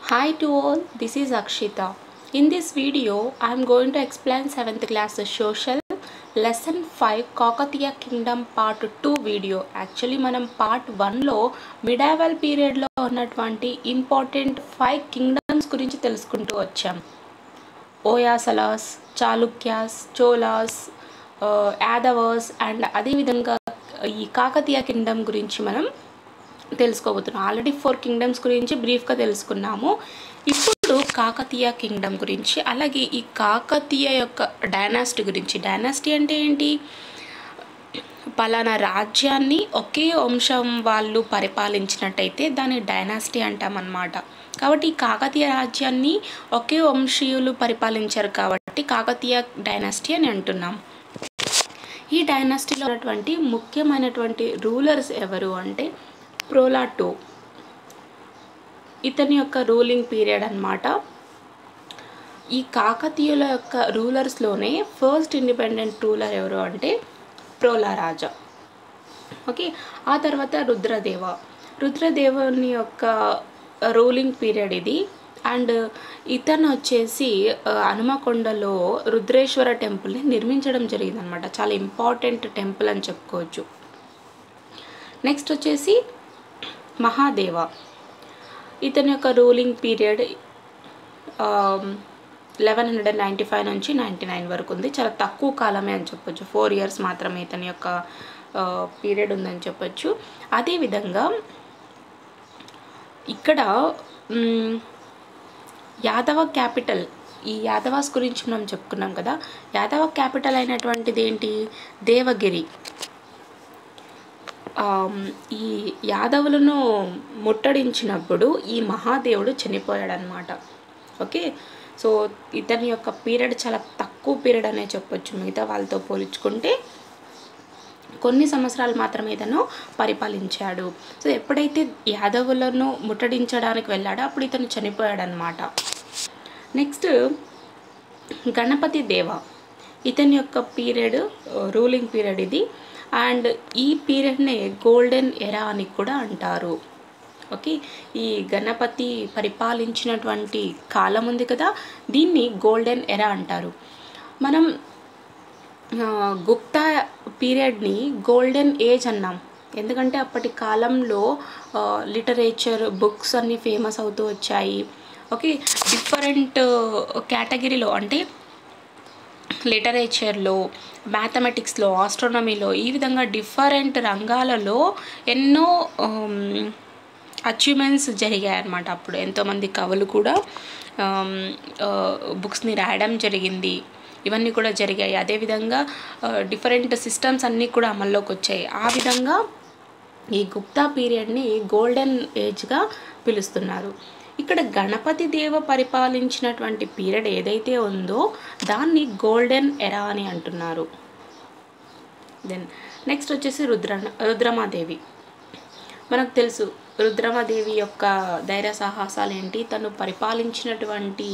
Hi to all, this is Akshita. In this video, I am going to explain 7th class social lesson 5 Kakatiya Kingdom part 2 video. Actually మనం part 1 లో medieval period లో ఉన్నటువంటి important 5 kingdoms గురించి తెలుసుకుంటూ వచ్చాం. ఓయాసలాస్, Chalukyas, Cholas, Yadavs and అదేవిధంగా ఈ Kakatiya Kingdom గురించి మనం తెలుసుకోబోతున్నాం. ఆల్రెడీ 4 కింగ్డమ్స్ గురించి బ్రీఫ్గా తెలుసుకున్నాము. ఇప్పుడు కాకతీయ కింగ్డమ్ గురించి, అలాగే ఈ కాకతీయ యొక్క డైనాసిటీ గురించి. డైనాసిటీ అంటే ఏంటి? పలానా రాజ్యాన్ని ఒకే వంశం వాళ్ళు పరిపాలించినట్టయితే దాన్ని డైనాసిటీ అంటామన్నమాట. కాబట్టి ఈ కాకతీయ రాజ్యాన్ని ఒకే వంశీయులు పరిపాలించారు కాబట్టి కాకతీయ డైనాసిటీ అని అంటున్నాం. ఈ డైనాసిటీలో ఉన్నటువంటి ముఖ్యమైనటువంటి రూలర్స్ ఎవరు అంటే ప్రోలా II, ఇతని యొక్క రూలింగ్ పీరియడ్ అన్నమాట. ఈ కాకతీయుల యొక్క రూలర్స్లోనే ఫస్ట్ ఇండిపెండెంట్ రూలర్ ఎవరు అంటే ప్రోలా రాజా. ఓకే, ఆ తర్వాత రుద్రదేవుని యొక్క రూలింగ్ పీరియడ్ ఇది. అండ్ ఇతను వచ్చేసి హనుమకొండలో రుద్రేశ్వర టెంపుల్ని నిర్మించడం జరిగిందనమాట. చాలా ఇంపార్టెంట్ టెంపుల్ అని చెప్పుకోవచ్చు. నెక్స్ట్ వచ్చేసి మహాదేవ, ఇతని యొక్క రూలింగ్ పీరియడ్ 1195 నుంచి 99 వరకు ఉంది. చాలా తక్కువ కాలమే అని చెప్పొచ్చు. 4 years మాత్రమే ఇతని యొక్క పీరియడ్ ఉందని చెప్పొచ్చు. అదేవిధంగా ఇక్కడ యాదవ క్యాపిటల్, ఈ యాదవాస్ గురించి మనం చెప్పుకున్నాం కదా. యాదవ క్యాపిటల్ అయినటువంటిది ఏంటి? దేవగిరి. ఈ యాదవులను ముట్టడించినప్పుడు ఈ మహాదేవుడు చనిపోయాడనమాట. ఓకే, సో ఇతని యొక్క పీరియడ్ చాలా తక్కువ పీరియడ్ అనే చెప్పొచ్చు. మిగతా వాళ్ళతో పోల్చుకుంటే కొన్ని సంవత్సరాలు మాత్రమే ఇతను పరిపాలించాడు. సో ఎప్పుడైతే యాదవులను ముట్టడించడానికి వెళ్ళాడో అప్పుడు ఇతను చనిపోయాడనమాట. నెక్స్ట్ గణపతి దేవ, ఇతని యొక్క పీరియడ్ రూలింగ్ పీరియడ్ ఇది. అండ్ ఈ పీరియడ్నే గోల్డెన్ ఎరా అని కూడా అంటారు. ఓకే, ఈ గణపతి పరిపాలించినటువంటి కాలం ఉంది కదా, దీన్ని గోల్డెన్ ఎరా అంటారు. మనం గుప్తా పీరియడ్ని గోల్డెన్ ఏజ్ అన్నాం, ఎందుకంటే అప్పటి కాలంలో లిటరేచర్ బుక్స్ అన్నీ ఫేమస్ అవుతూ వచ్చాయి. ఓకే, డిఫరెంట్ కేటగిరీలో అంటే లిటరేచర్లో, మ్యాథమెటిక్స్లో, ఆస్ట్రానమీలో, ఈ విధంగా డిఫరెంట్ రంగాలలో ఎన్నో అచీవ్మెంట్స్ జరిగాయి అన్నమాట. అప్పుడు ఎంతోమంది కవులు కూడా బుక్స్ని రాయడం జరిగింది. ఇవన్నీ కూడా జరిగాయి. అదేవిధంగా డిఫరెంట్ సిస్టమ్స్ అన్నీ కూడా అమల్లోకి వచ్చాయి. ఆ విధంగా ఈ గుప్తా పీరియడ్ని గోల్డెన్ ఏజ్గా పిలుస్తున్నారు. ఇక్కడ గణపతి దేవ పరిపాలించినటువంటి పీరియడ్ ఏదైతే ఉందో దాన్ని గోల్డెన్ ఎరా అని అంటున్నారు. దెన్ నెక్స్ట్ వచ్చేసి రుద్రమాదేవి. మనకు తెలుసు రుద్రమాదేవి యొక్క ధైర్య సాహసాలు ఏంటి, తను పరిపాలించినటువంటి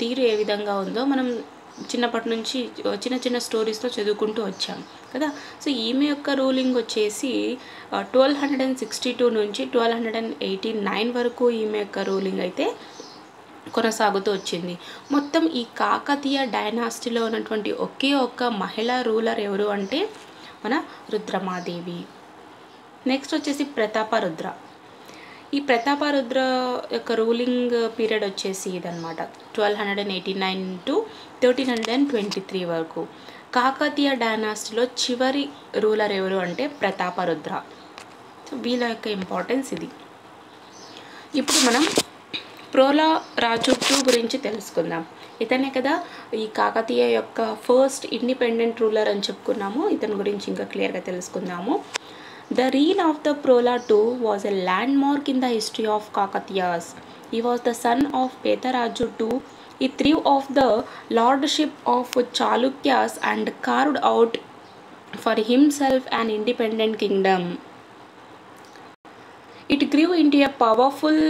తీరు ఏ విధంగా ఉందో మనం చిన్నప్పటి నుంచి చిన్న చిన్న స్టోరీస్తో చదువుకుంటూ వచ్చాం కదా. సో ఈమె యొక్క రూలింగ్ వచ్చేసి 1262 నుంచి 1289 వరకు ఈమె యొక్క రూలింగ్ అయితే కొనసాగుతూ వచ్చింది. మొత్తం ఈ కాకతీయ డైనాసిటీలో ఉన్నటువంటి ఒకే ఒక్క మహిళా రూలర్ ఎవరు అంటే మన రుద్రమాదేవి. నెక్స్ట్ వచ్చేసి ప్రతాపరుద్ర. ఈ ప్రతాపరుద్ర యొక్క రూలింగ్ పీరియడ్ వచ్చేసి ఇదన్నమాట, 1289 to 1323 వరకు. కాకతీయ డైనాసిటీలో చివరి రూలర్ ఎవరు అంటే ప్రతాపరుద్ర. సో వీళ్ళ యొక్క ఇంపార్టెన్స్ ఇది. ఇప్పుడు మనం ప్రోలా రాజు II గురించి తెలుసుకుందాం. ఇతనే కదా ఈ కాకతీయ యొక్క ఫస్ట్ ఇండిపెండెంట్ రూలర్ అని చెప్పుకున్నాము. ఇతని గురించి ఇంకా క్లియర్గా తెలుసుకుందాము. The reign of the Prola II was a landmark in the history of Kakatiyas. He was the son of Petaraju II. He thrived off the lordship of Chalukyas and carved out for himself an independent kingdom. It grew into a powerful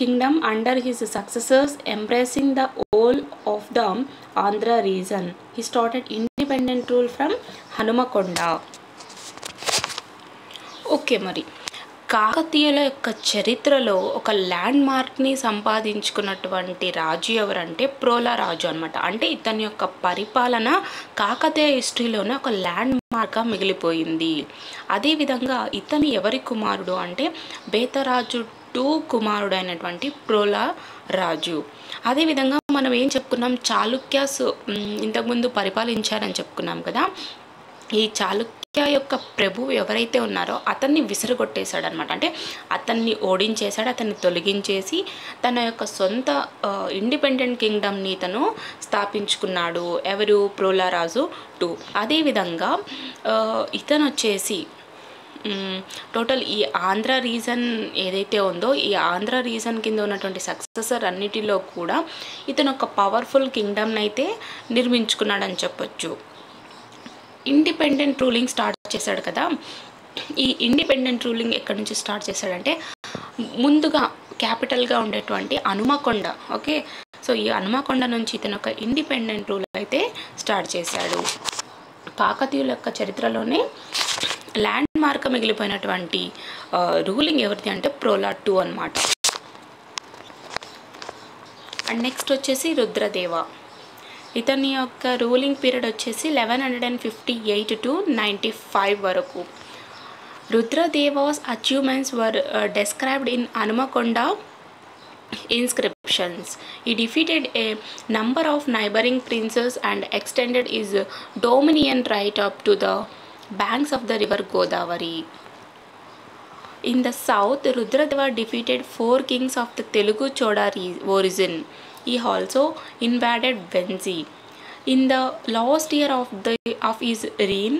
kingdom under his successors, embracing the whole of the Andhra region. He started independent rule from Hanumakonda. Okay, మరి కాకతీయుల యొక్క చరిత్రలో ఒక land మార్క్ని సంపాదించుకున్నటువంటి రాజు ఎవరంటే ప్రోల రాజు అనమాట. అంటే ఇతని యొక్క పరిపాలన కాకతీయ హిస్టరీలోనే ఒక ల్యాండ్ మార్క్గా మిగిలిపోయింది. అదేవిధంగా ఇతని ఎవరి కుమారుడు అంటే బేతరాజు కుమారుడు అయినటువంటి ప్రోల రాజు. అదేవిధంగా మనం ఏం చెప్పుకున్నాం, చాళుక్యాస్ ఇంతకుముందు పరిపాలించారని చెప్పుకున్నాం కదా. ఈ చాళుక్య యొక్క ప్రభువు ఎవరైతే ఉన్నారో అతన్ని విసిరగొట్టేశాడనమాట. అంటే అతన్ని ఓడించేశాడు, అతన్ని తొలగించేసి తన యొక్క సొంత ఇండిపెండెంట్ కింగ్డమ్ని తను స్థాపించుకున్నాడు. ఎవరు? ప్రోలరాజు II. అదేవిధంగా ఇతను వచ్చేసి టోటల్ ఈ ఆంధ్ర రీజన్ ఏదైతే ఉందో ఈ ఆంధ్ర రీజన్ కింద ఉన్నటువంటి సక్సెసర్ అన్నిటిలో కూడా ఇతను ఒక పవర్ఫుల్ కింగ్డమ్ని అయితే నిర్మించుకున్నాడని చెప్పొచ్చు. ఇండిపెండెంట్ రూలింగ్ స్టార్ట్ చేశాడు కదా. ఈ ఇండిపెండెంట్ రూలింగ్ ఎక్కడి నుంచి స్టార్ట్ చేశాడంటే ముందుగా క్యాపిటల్గా ఉండేటువంటి హనుమకొండ. ఓకే, సో ఈ హనుమకొండ నుంచి ఇతను ఒక ఇండిపెండెంట్ రూల్ అయితే స్టార్ట్ చేశాడు. కాకతీయుల యొక్క చరిత్రలోనే ల్యాండ్ మార్క్ మిగిలిపోయినటువంటి రూలింగ్ ఎవరిది అంటే ప్రోల II అనమాట. అండ్ నెక్స్ట్ వచ్చేసి రుద్రదేవ. ఇతని యొక్క రూలింగ్ పీరియడ్ వచ్చేసి 1158 to 95 వరకు. Rudradeva's achievements were described in Hanumakonda inscriptions. He defeated a number of neighboring princes and extended his dominion right up to the banks of the river Godavari. In the south, Rudradeva defeated 4 kings of the Telugu Choda origin. He also invaded Venzi. In the last year of his reign,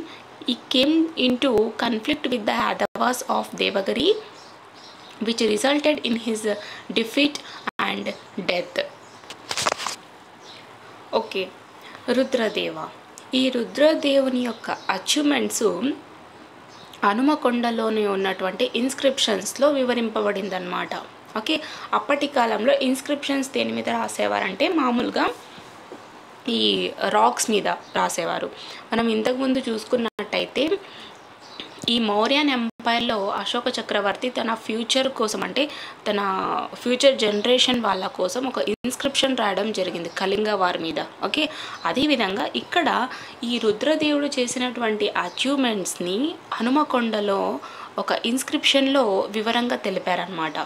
he came into conflict with the Yadavas of Devagiri, which resulted in his defeat and death. Okay, Rudradeva. ఈ రుద్రదేవుని యొక్క achievements హనుమకొండలోని ఉన్నటువంటి ఇన్స్క్రిప్షన్స్లో వివరింపబడిందనమాట. Okay, అప్పటి కాలంలో inscriptions దేని మీద రాసేవారంటే మామూలుగా ఈ racks మీద రాసేవారు. మనం ఇంతకుముందు చూసుకున్నట్టయితే ఈ మౌర్యన్ ఎంపైర్లో అశోక చక్రవర్తి తన ఫ్యూచర్ కోసం అంటే తన ఫ్యూచర్ జనరేషన్ వాళ్ళ కోసం ఒక ఇన్స్క్రిప్షన్ రాయడం జరిగింది కళింగ వారి మీద. ఓకే, అదేవిధంగా ఇక్కడ ఈ రుద్రదేవుడు చేసినటువంటి అచీవ్మెంట్స్ని హనుమకొండలో ఒక ఇన్స్క్రిప్షన్లో వివరంగా తెలిపారనమాట.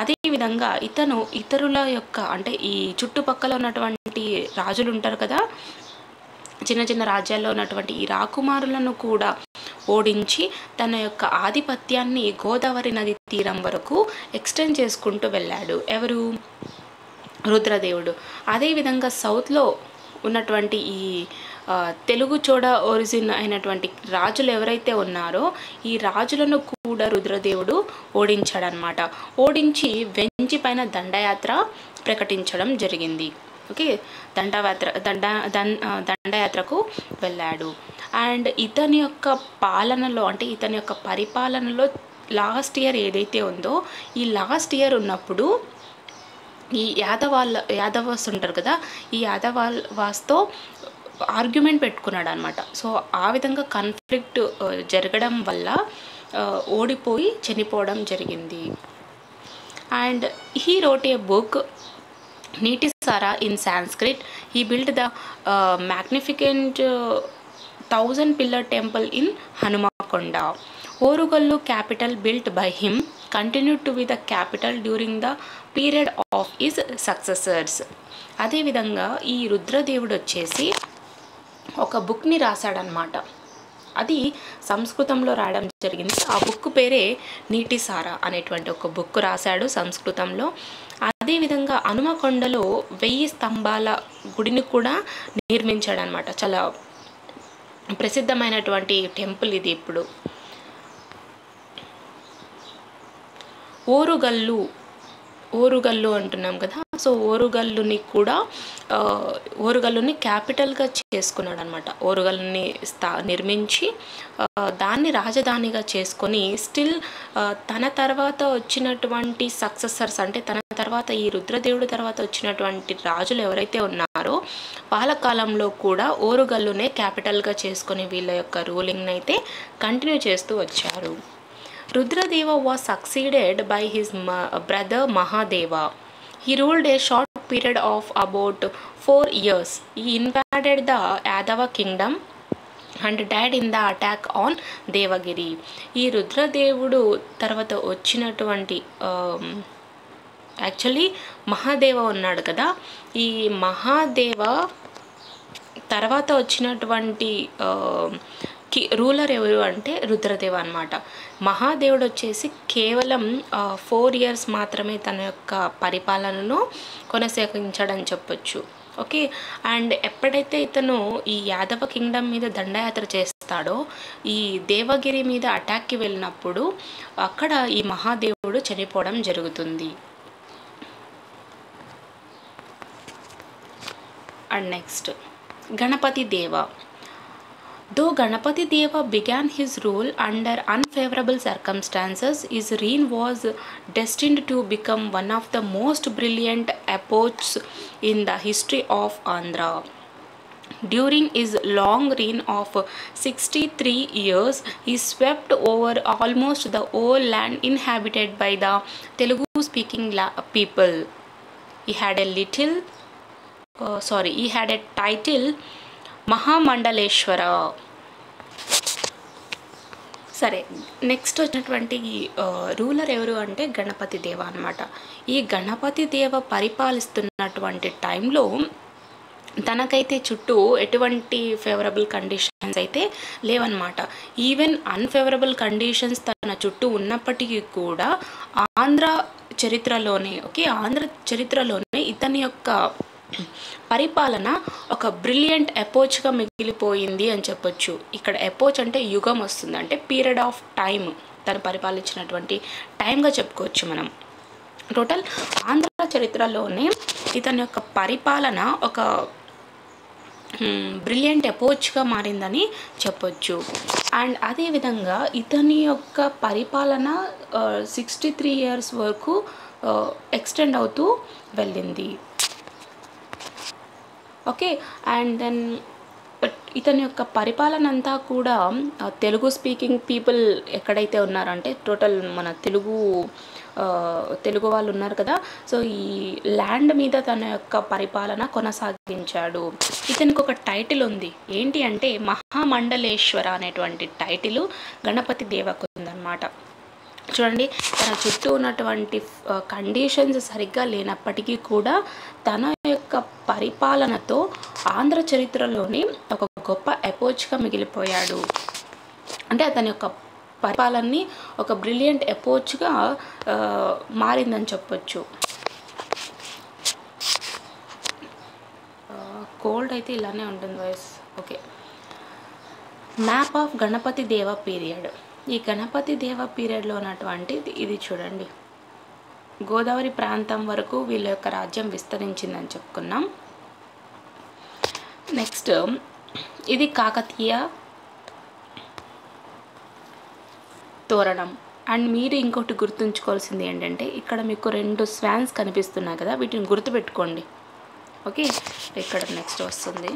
అదేవిధంగా ఇతను ఇతరుల యొక్క అంటే ఈ చుట్టుపక్కల ఉన్నటువంటి రాజులు ఉంటారు కదా, చిన్న చిన్న రాజ్యాల్లో ఉన్నటువంటి ఈ రాకుమారులను కూడా ఓడించి తన యొక్క ఆధిపత్యాన్ని గోదావరి నది తీరం వరకు ఎక్స్టెండ్ చేసుకుంటూ వెళ్ళాడు. ఎవరు? రుద్రదేవుడు. అదేవిధంగా సౌత్లో ఉన్నటువంటి ఈ తెలుగు చోడ ఒరిజిన్ అయినటువంటి రాజులు ఎవరైతే ఉన్నారో ఈ రాజులను కూడా రుద్రదేవుడు ఓడించాడనమాట. ఓడించి వెంచి పైన దండయాత్ర ప్రకటించడం జరిగింది. ఓకే, దండయాత్రకు వెళ్ళాడు. అండ్ ఇతని యొక్క పాలనలో అంటే ఇతని యొక్క పరిపాలనలో లాస్ట్ ఇయర్ ఏదైతే ఉందో ఈ లాస్ట్ ఇయర్ ఉన్నప్పుడు ఈ యాదవాస్ ఉంటారు కదా, ఈ యాదవాస్తో ఆర్గ్యుమెంట్ పెట్టుకున్నాడు అనమాట. సో ఆ విధంగా కాన్ఫ్లిక్ట్ జరగడం వల్ల ఓడిపోయి చనిపోవడం జరిగింది. And he wrote a book Nitisara in Sanskrit. He built the magnificent 1000-pillar temple in Hanumakonda. Orugallu capital built by him continued to be the capital during the period of his successors. అదేవిధంగా ఈ రుద్రదేవుడు వచ్చేసి ఒక బుక్ని రాశాడనమాట. అది సంస్కృతంలో రాయడం జరిగింది. ఆ బుక్ పేరే నీటిసారా అనేటువంటి ఒక బుక్ రాశాడు సంస్కృతంలో. అదేవిధంగా హనుమకొండలో 1000 స్తంభాల గుడిని కూడా నిర్మించాడనమాట. చాలా ప్రసిద్ధమైనటువంటి టెంపుల్ ఇది. ఇప్పుడు ఓరుగల్లు అంటున్నాం కదా, సో ఓరుగల్లుని క్యాపిటల్గా చేసుకున్నాడు అనమాట. ఓరుగల్లుని నిర్మించి దాన్ని రాజధానిగా చేసుకొని స్టిల్ తన తర్వాత వచ్చినటువంటి సక్సెసర్స్ అంటే తన తర్వాత ఈ రుద్రదేవుడు తర్వాత వచ్చినటువంటి రాజులు ఎవరైతే ఉన్నారో వాళ్ళ కాలంలో కూడా ఓరుగల్లునే క్యాపిటల్గా చేసుకొని వీళ్ళ యొక్క రూలింగ్ని అయితే కంటిన్యూ చేస్తూ వచ్చారు. Rudradeva was succeeded by his brother Mahadeva. He ruled a short period of about 4 years. He invaded the Yadava kingdom and died in the attack on Devagiri. ఈ రుద్రదేవుడు తర్వాత వచ్చినటువంటి యాక్చువల్లీ మహాదేవ ఉన్నాడు కదా, ఈ మహాదేవ తర్వాత వచ్చినటువంటి రూలర్ ఎవరు అంటే రుద్రదేవ అనమాట. మహాదేవుడు వచ్చేసి కేవలం 4 years మాత్రమే తన యొక్క పరిపాలనను కొనసాగించాడని చెప్పొచ్చు. ఓకే, అండ్ ఎప్పుడైతే ఇతను ఈ యాదవ కింగ్డమ్ మీద దండయాత్ర చేస్తాడో, ఈ దేవగిరి మీద అటాక్కి వెళ్ళినప్పుడు అక్కడ ఈ మహాదేవుడు చనిపోవడం జరుగుతుంది. అండ్ నెక్స్ట్ గణపతి దేవ. Though Ganapati Deva began his rule under unfavorable circumstances, his reign was destined to become one of the most brilliant epochs in the history of Andhra. During his long reign of 63 years, he swept over almost the whole land inhabited by the Telugu-speaking people. He had a title Mahamandaleshwar. సరే, next వచ్చినటువంటి ruler ఎవరు అంటే గణపతి దేవ అనమాట. ఈ గణపతి దేవ పరిపాలిస్తున్నటువంటి టైంలో తనకైతే చుట్టూ ఎటువంటి ఫేవరబుల్ కండిషన్స్ అయితే లేవన్నమాట. ఈవెన్ అన్ఫేవరబుల్ కండిషన్స్ తన చుట్టూ ఉన్నప్పటికీ కూడా ఆంధ్ర చరిత్రలోనే ఇతని యొక్క పరిపాలన ఒక బ్రిలియంట్ ఎపోచ్గా మిగిలిపోయింది అని చెప్పొచ్చు. ఇక్కడ ఎపోచ్ అంటే యుగం వస్తుంది, అంటే పీరియడ్ ఆఫ్ టైం, తను పరిపాలించినటువంటి టైంగా చెప్పుకోవచ్చు మనం. టోటల్ ఆంధ్ర చరిత్రలోనే ఇతని యొక్క పరిపాలన ఒక బ్రిలియంట్ ఎపోచ్గా మారిందని చెప్పొచ్చు. అండ్ అదేవిధంగా ఇతని యొక్క పరిపాలన 63 years వరకు ఎక్స్టెండ్ అవుతూ వెళ్ళింది. ఓకే, అండ్ దెన్ ఇతని యొక్క పరిపాలన అంతా కూడా తెలుగు స్పీకింగ్ పీపుల్ ఎక్కడైతే ఉన్నారంటే టోటల్ మన తెలుగు వాళ్ళు ఉన్నారు కదా, సో ఈ ల్యాండ్ మీద తన యొక్క పరిపాలన కొనసాగించాడు. ఇతనికి ఒక టైటిల్ ఉంది, ఏంటి అంటే మహామండలేశ్వర అనేటువంటి టైటిల్ గణపతి దేవకు ఉందన్నమాట. చూడండి, తన చుట్టూ ఉన్నటువంటి కండిషన్స్ సరిగ్గా లేనప్పటికీ కూడా తన యొక్క పరిపాలనతో ఆంధ్ర చరిత్రలోని ఒక గొప్ప ఎపోచ్గా మిగిలిపోయాడు. అంటే అతని యొక్క పరిపాలనని ఒక బ్రిలియంట్ ఎపోచ్గా మారిందని చెప్పొచ్చు. కోల్డ్ అయితే ఇలానే ఉంటుంది voice. Okay, map of Ganapati Deva period. ఈ గణపతి దేవ పీరియడ్లో ఉన్నటువంటి ఇది చూడండి, గోదావరి ప్రాంతం వరకు వీళ్ళ యొక్క రాజ్యం విస్తరించిందని చెప్పుకున్నాం. నెక్స్ట్ ఇది కాకతీయ తోరణం. అండ్ మీరు ఇంకోటి గుర్తుంచుకోవాల్సింది ఏంటంటే ఇక్కడ మీకు 2 స్వాన్స్ కనిపిస్తున్నాయి కదా, వీటిని గుర్తుపెట్టుకోండి. ఓకే, ఇక్కడ నెక్స్ట్ వస్తుంది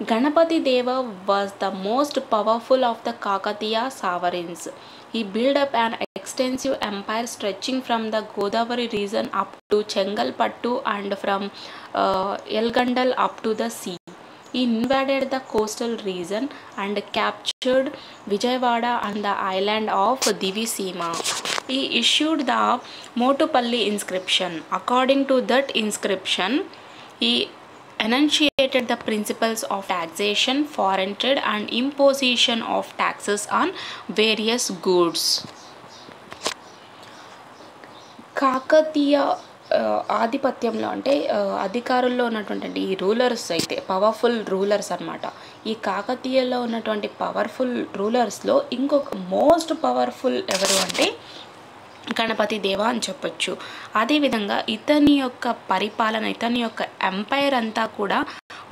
Ganapati Deva was the most powerful of the Kakatiya sovereigns. He built up an extensive empire stretching from the Godavari region up to Chengalpattu and from Elgandal up to the sea. He invaded the coastal region and captured Vijayawada and the island of Divisima. He issued the Motupalli inscription. According to that inscription, he enunciated the principles of taxation, foreign trade and imposition of taxes on various goods. Kakatiya ఆధిపత్యంలో అంటే అధికారుల్లో ఉన్నటువంటి ఈ rulers అయితే powerful rulers అన్నమాట. ఈ కాకతీయలో ఉన్నటువంటి powerful రూలర్స్లో ఇంకొక most powerful ఎవరు అంటే గణపతి దేవ అని చెప్పొచ్చు. అదేవిధంగా ఇతని యొక్క పరిపాలన, ఇతని యొక్క ఎంపైర్ అంతా కూడా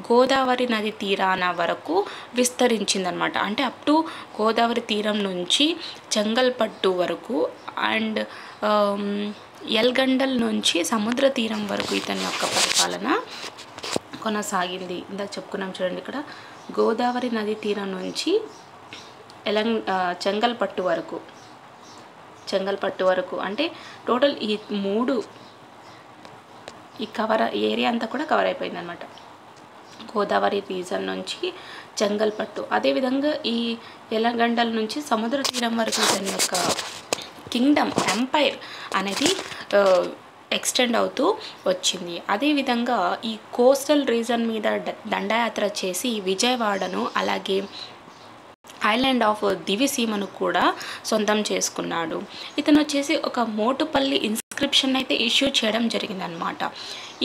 గోదావరి నది తీరాన వరకు విస్తరించిందనమాట. అంటే అప్ టు గోదావరి తీరం నుంచి చెంగల్పట్టు వరకు అండ్ ఎల్గండల్ నుంచి సముద్ర తీరం వరకు ఇతని యొక్క పరిపాలన కొనసాగింది. ఇందాక చెప్పుకున్నాం చూడండి, ఇక్కడ గోదావరి నది తీరం నుంచి చెంగల్పట్టు వరకు అంటే టోటల్ ఈ 3 ఈ ఏరియా అంతా కూడా కవర్ అయిపోయింది అనమాట. గోదావరి రీజన్ నుంచి చెంగల్పట్టు, అదేవిధంగా ఈ ఎలగండల నుంచి సముద్ర తీరం వరకు దాని యొక్క కింగ్డమ్ ఎంపైర్ అనేది ఎక్స్టెండ్ అవుతూ వచ్చింది. అదేవిధంగా ఈ కోస్టల్ రీజన్ మీద దండయాత్ర చేసి విజయవాడను అలాగే ఐలాండ్ ఆఫ్ దివిసీమను కూడా సొంతం చేసుకున్నాడు. ఇతను వచ్చేసి ఒక మోటుపల్లి ఇన్స్క్రిప్షన్ అయితే ఇష్యూ చేయడం జరిగిందనమాట.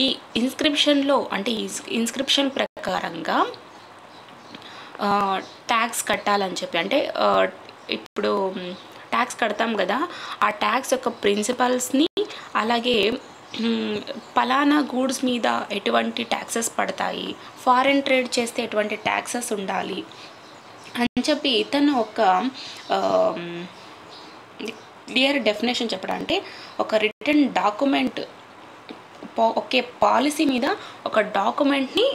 ఈ ఇన్స్క్రిప్షన్లో అంటే ఈ ఇన్స్క్రిప్షన్ ప్రకారంగా ట్యాక్స్ కట్టాలని చెప్పి, అంటే ఇప్పుడు ట్యాక్స్ కడతాం కదా, ఆ ట్యాక్స్ యొక్క ప్రిన్సిపల్స్ని అలాగే పలానా గూడ్స్ మీద ఎటువంటి ట్యాక్సెస్ పడతాయి, ఫారెన్ ట్రేడ్ చేస్తే ఎటువంటి ట్యాక్సెస్ ఉండాలి అని చెప్పి ఇతను ఒక క్లియర్ డెఫినేషన్ చెప్పడం, అంటే ఒక రిటర్న్ డాక్యుమెంట్, ఒకే పాలసీ మీద ఒక డాక్యుమెంట్ని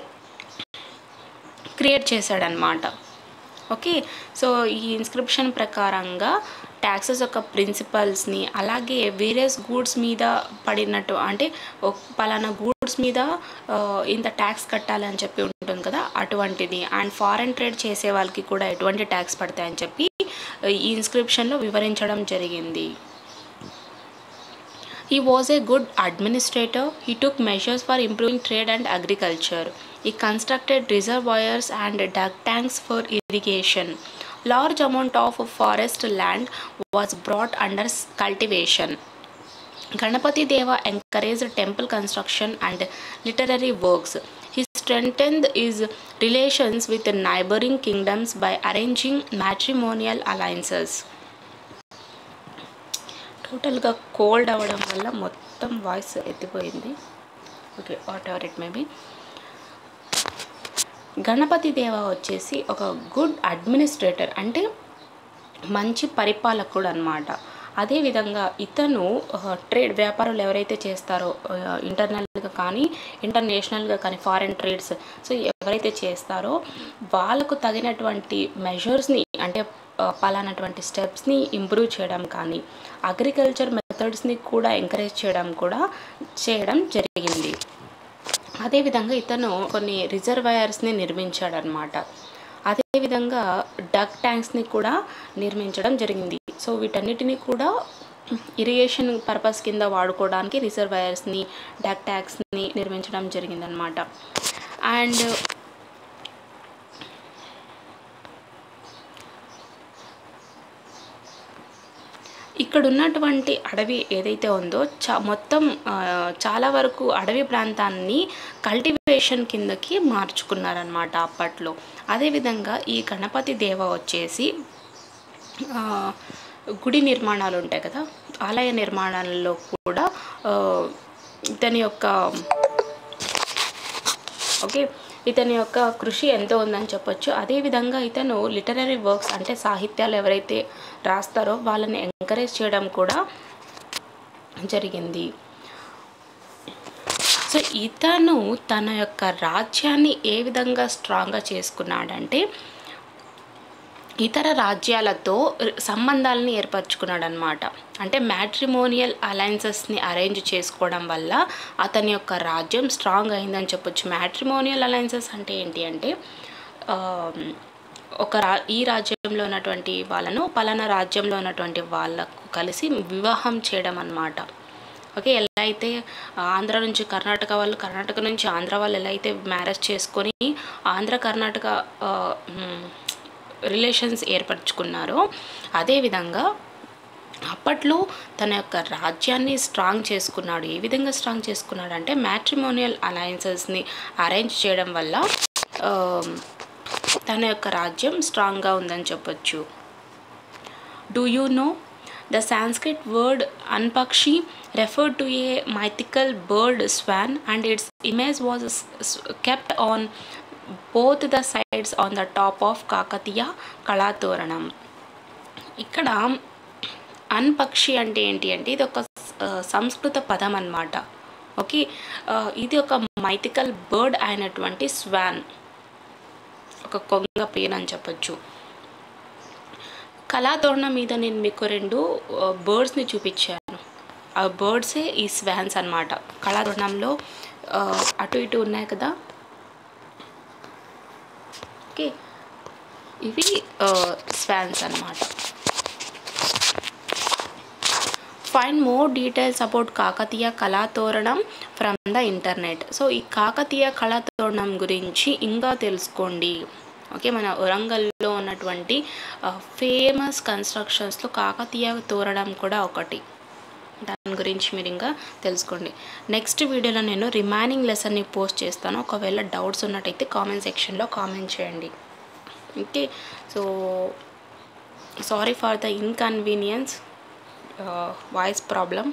క్రియేట్ చేశాడనమాట. ఓకే, సో ఈ ఇన్స్క్రిప్షన్ ప్రకారంగా ట్యాక్సెస్ యొక్క ప్రిన్సిపల్స్ని అలాగే వేరియస్ గూడ్స్ మీద పడినట్టు, అంటే పలానా గూడ్స్ మీద ఇంత ట్యాక్స్ కట్టాలని చెప్పి ఉంటుంది కదా అటువంటిది, అండ్ ఫారెన్ ట్రేడ్ చేసే వాళ్ళకి కూడా ఎటువంటి ట్యాక్స్ పడతాయని చెప్పి ఈ ఇన్స్క్రిప్షన్లో వివరించడం జరిగింది. He was a good administrator. He took measures for improving trade and agriculture. He constructed reservoirs and dug tanks for irrigation. Large amount of forest land was brought under cultivation. Ganapati Deva encouraged temple construction and literary works. He strengthened his relations with the neighboring kingdoms by arranging matrimonial alliances. టోటల్గా cold అవ్వడం వల్ల మొత్తం voice ఎత్తిపోయింది. Okay, whatever it may be. Ganapati Deva వచ్చేసి ఒక good administrator, అంటే మంచి పరిపాలకుడు అనమాట. అదేవిధంగా ఇతను ట్రేడ్ వ్యాపారాలు ఎవరైతే చేస్తారో ఇంటర్నల్గా కానీ ఇంటర్నేషనల్గా కానీ ఫారెన్ ట్రేడ్స్, సో ఎవరైతే చేస్తారో వాళ్ళకు తగినటువంటి మెజర్స్ని, అంటే పలానటువంటి స్టెప్స్ని ఇంప్రూవ్ చేయడం కానీ అగ్రికల్చర్ మెథడ్స్ని కూడా ఎంకరేజ్ చేయడం జరిగింది. అదేవిధంగా ఇతను కొన్ని రిజర్వాయర్స్ని నిర్మించాడనమాట. అదేవిధంగా డక్ ట్యాంక్స్ని కూడా నిర్మించడం జరిగింది. సో వీటన్నిటిని కూడా ఇరిగేషన్ పర్పస్ కింద వాడుకోవడానికి రిజర్వాయర్స్ని డక్ ట్యాంక్స్ని నిర్మించడం జరిగిందనమాట. అండ్ ఇక్కడ ఉన్నటువంటి అడవి ఏదైతే ఉందో మొత్తం చాలా వరకు అడవి ప్రాంతాన్ని కల్టివేషన్ కిందకి మార్చుకున్నారనమాట అప్పట్లో. అదేవిధంగా ఈ గణపతి దేవ వచ్చేసి గుడి నిర్మాణాలు ఉంటాయి కదా, ఆలయ నిర్మాణాలలో కూడా ఇతని యొక్క కృషి ఎంతో ఉందని చెప్పొచ్చు. అదేవిధంగా ఇతను లిటరరీ వర్క్స్, అంటే సాహిత్యాలు ఎవరైతే రాస్తారో వాళ్ళని ఎంకరేజ్ చేయడం కూడా జరిగింది. సో ఇతను తన యొక్క రాజ్యాన్ని ఏ విధంగా స్ట్రాంగ్గా చేసుకున్నాడంటే ఇతర రాజ్యాలతో సంబంధాలని ఏర్పరచుకున్నాడు అనమాట. అంటే మ్యాట్రిమోనియల్ అలయన్సెస్ని అరేంజ్ చేసుకోవడం వల్ల అతని యొక్క రాజ్యం స్ట్రాంగ్ అయిందని చెప్పొచ్చు. మ్యాట్రిమోనియల్ అలయన్సెస్ అంటే ఏంటి అంటే ఈ రాజ్యంలో ఉన్నటువంటి వాళ్ళను పలానా రాజ్యంలో ఉన్నటువంటి వాళ్ళకు కలిసి వివాహం చేయడం అన్నమాట. ఓకే, ఎలా అయితే ఆంధ్ర నుంచి కర్ణాటక వాళ్ళు, కర్ణాటక నుంచి ఆంధ్ర వాళ్ళు ఎలా అయితే మ్యారేజ్ చేసుకొని ఆంధ్ర కర్ణాటక రిలేషన్స్ ఏర్పరచుకున్నారో, అదేవిధంగా అప్పట్లో తన యొక్క రాజ్యాన్ని స్ట్రాంగ్ చేసుకున్నాడు. ఏ విధంగా స్ట్రాంగ్ చేసుకున్నాడు అంటే మ్యాట్రిమోనియల్ అలయన్సెస్ని అరేంజ్ చేయడం వల్ల తన యొక్క రాజ్యం స్ట్రాంగ్గా ఉందని చెప్పొచ్చు. Do you know the Sanskrit word annapakshi referred to a mythical bird swan and its image was kept on both the sides on the top of Kakatiya Kalatoranam. ఇక్కడ అన్పక్షి అంటే ఏంటి అంటే ఇది ఒక సంస్కృత పదం అన్నమాట. ఓకే, ఇది ఒక మైథికల్ బర్డ్ అయినటువంటి స్వాన్, ఒక కొంగ పేరు అని చెప్పచ్చు. కళాతోరణం మీద నేను మీకు 2 బర్డ్స్ని చూపించాను. ఆ బర్డ్సే ఈ స్వాన్స్ అన్నమాట. కళాతోరణంలో అటు ఇటు ఉన్నాయి కదా, ఓకే, ఇవి స్వాన్స్ అన్నమాట. Find more details about Kakatiya Kalathoranam from the internet. So ఈ కాకతీయ కళాతోరణం గురించి ఇంకా తెలుసుకోండి. ఓకే, మన వరంగల్లో ఉన్నటువంటి ఫేమస్ కన్స్ట్రక్షన్స్లో కాకతీయ తోరణం కూడా ఒకటి. దాని గురించి మీరు ఇంకా తెలుసుకోండి. నెక్స్ట్ వీడియోలో నేను రిమైనింగ్ లెసన్ని పోస్ట్ చేస్తాను. ఒకవేళ డౌట్స్ ఉన్నట్టయితే కామెంట్ సెక్షన్లో కామెంట్ చేయండి. Okay, so sorry for the inconvenience, voice problem.